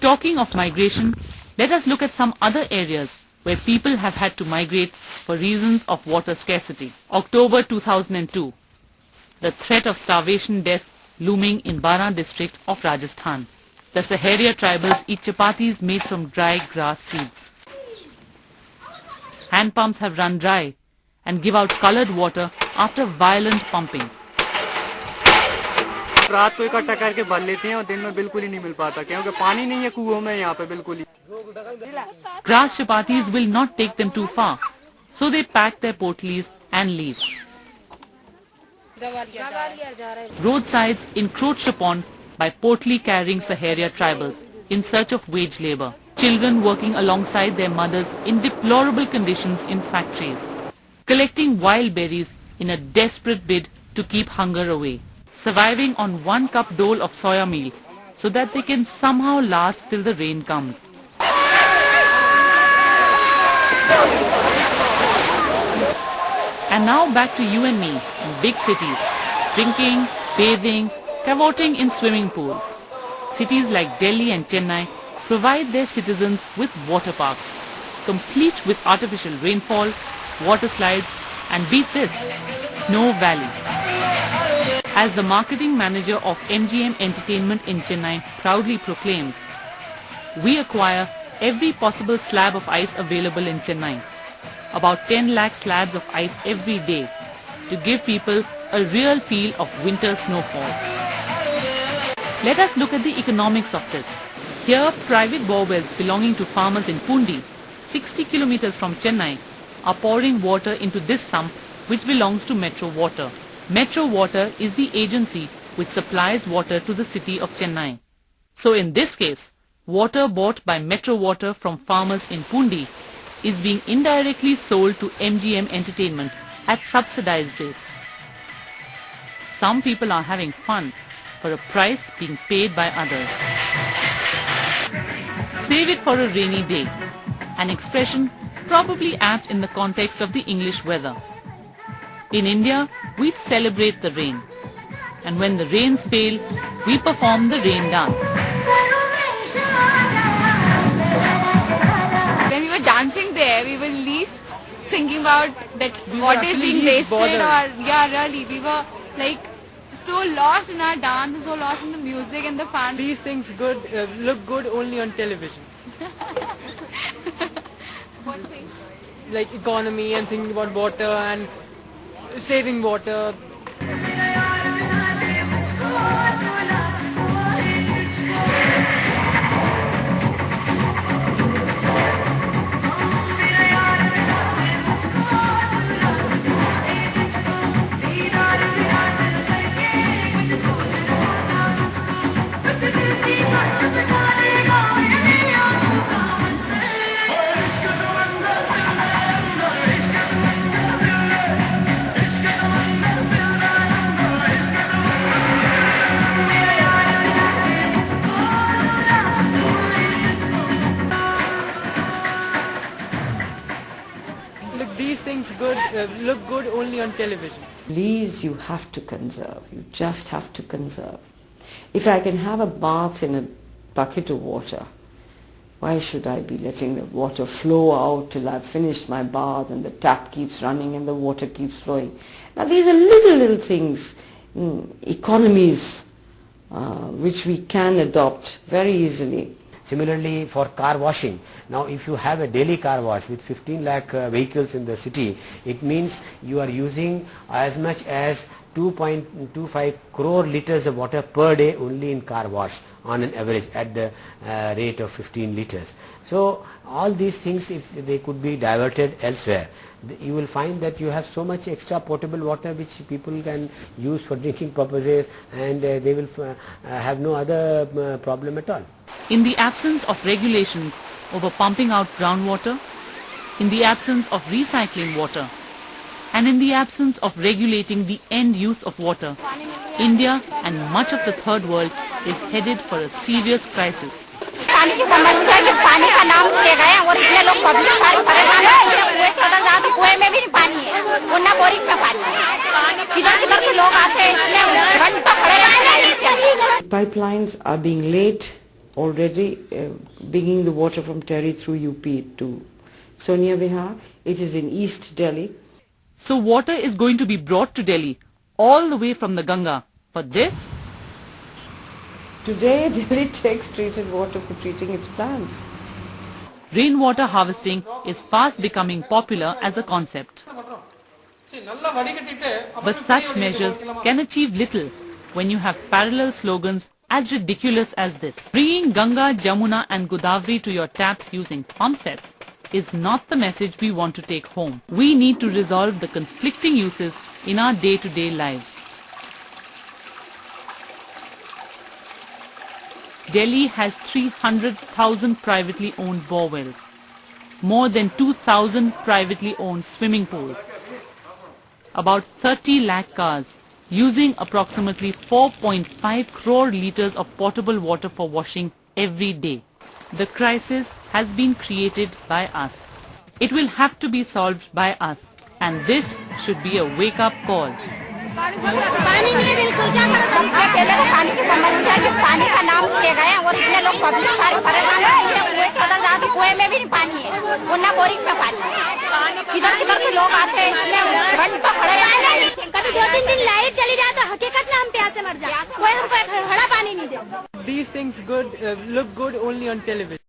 Talking of migration, let us look at some other areas where people have had to migrate for reasons of water scarcity. October 2002. The threat of starvation death looming in Bara district of Rajasthan. The Saharia tribals eat chapatis made from dry grass seeds. Hand pumps have run dry and give out colored water after violent pumping. रात को इकट्ठा करके भर लेते हैं और दिन में बिल्कुल ही नहीं मिल पाता क्योंकि पानी नहीं है कुओं में यहाँ पे बिल्कुल ही. Grass chapatis will not take them too far, so they pack their potlis and leave. Roadsides encroached upon by portly carrying Saharia tribals in search of wage labor. Children working alongside their mothers in deplorable conditions in factories. Collecting wild berries in a desperate bid to keep hunger away. Surviving on 1 cup dole of soya meal so that they can somehow last till the rain comes. And now back to you and me in big cities, drinking, bathing, cavorting in swimming pools. Cities like Delhi and Chennai provide their citizens with water parks, complete with artificial rainfall, water slides, and beat this, Snow Valley. As the marketing manager of MGM Entertainment in Chennai proudly proclaims, we acquire every possible slab of ice available in Chennai, about 10 lakh slabs of ice every day, to give people a real feel of winter snowfall. Let us look at the economics of this. Here, private bore wells belonging to farmers in Pundi, 60 kilometers from Chennai, are pouring water into this sump which belongs to Metro Water. Metro Water is the agency which supplies water to the city of Chennai. So in this case, water bought by Metro Water from farmers in Pundi is being indirectly sold to MGM Entertainment at subsidized rates. Some people are having fun for a price being paid by others. Save it for a rainy day, an expression probably apt in the context of the English weather. In India, we celebrate the rain, and when the rains fail, we perform the rain dance. When we were dancing there, we were least thinking about that what is being wasted or really we were like so lost in our dance and so lost in the music and the fans. These things look good only on television. What things? Like economy and thinking about water and saving water. These things look good only on television. Please, you have to conserve. You just have to conserve. If I can have a bath in a bucket of water, why should I be letting the water flow out till I've finished my bath and the tap keeps running and the water keeps flowing? Now these are little things, economies which we can adopt very easily. Similarly, for car washing, now if you have a daily car wash with 15 lakh vehicles in the city, it means you are using as much as 2.25 crore liters of water per day only in car wash on an average at the rate of 15 liters. So all these things, if they could be diverted elsewhere, you will find that you have so much extra potable water which people can use for drinking purposes, and they will have no other problem at all. In the absence of regulations over pumping out groundwater, in the absence of recycling water, and in the absence of regulating the end use of water, India and much of the third world is headed for a serious crisis. पानी की समस्या है कि पानी का नाम लिए गए और इतने लोग पब्लिक सारी परेशान है, कुएं से उधर जाओ तो कुएं में भी नहीं पानी है और ना बोरिंग में पानी है, किधर के लोग आते हैं इतने घंटों खड़े रहते हैं. Pipelines are being laid already bringing the water from Terry through UP to Sonia Vihar. It is in East Delhi. So water is going to be brought to Delhi all the way from the Ganga. For this, today Delhi takes treated water for treating its plants. rainwater harvesting is fast becoming popular as a concept. But such measures can achieve little when you have parallel slogans as ridiculous as this. Bringing Ganga, Jamuna and Godavari to your taps using pump sets is not the message we want to take home. We need to resolve the conflicting uses in our day-to-day lives. Delhi has 300,000 privately owned bore wells, more than 2,000 privately owned swimming pools, about 30 lakh cars using approximately 4.5 crore litres of potable water for washing every day. The crisis has been created by us. It will have to be solved by us, and this should be a wake-up call. पानी नहीं है बिल्कुल, क्या करें? सबसे पहले तो पानी की समस्या है कि पानी का नाम लिए गए और इतने लोग पब्लिक सारी परेशान है। कुएं खोदा जाए तो कुएं में भी नहीं पानी है, वरना बोरिंग में पानी है। किधर किधर के लोग आते हैं, इतने घंटों खड़े हैं। कभी 2-3 दिन लाइट चली जाए तो हकीकत में हम प्यासे मर जाए, कोई हमको एक हड़ा पानी नहीं दे। These things look good only on television.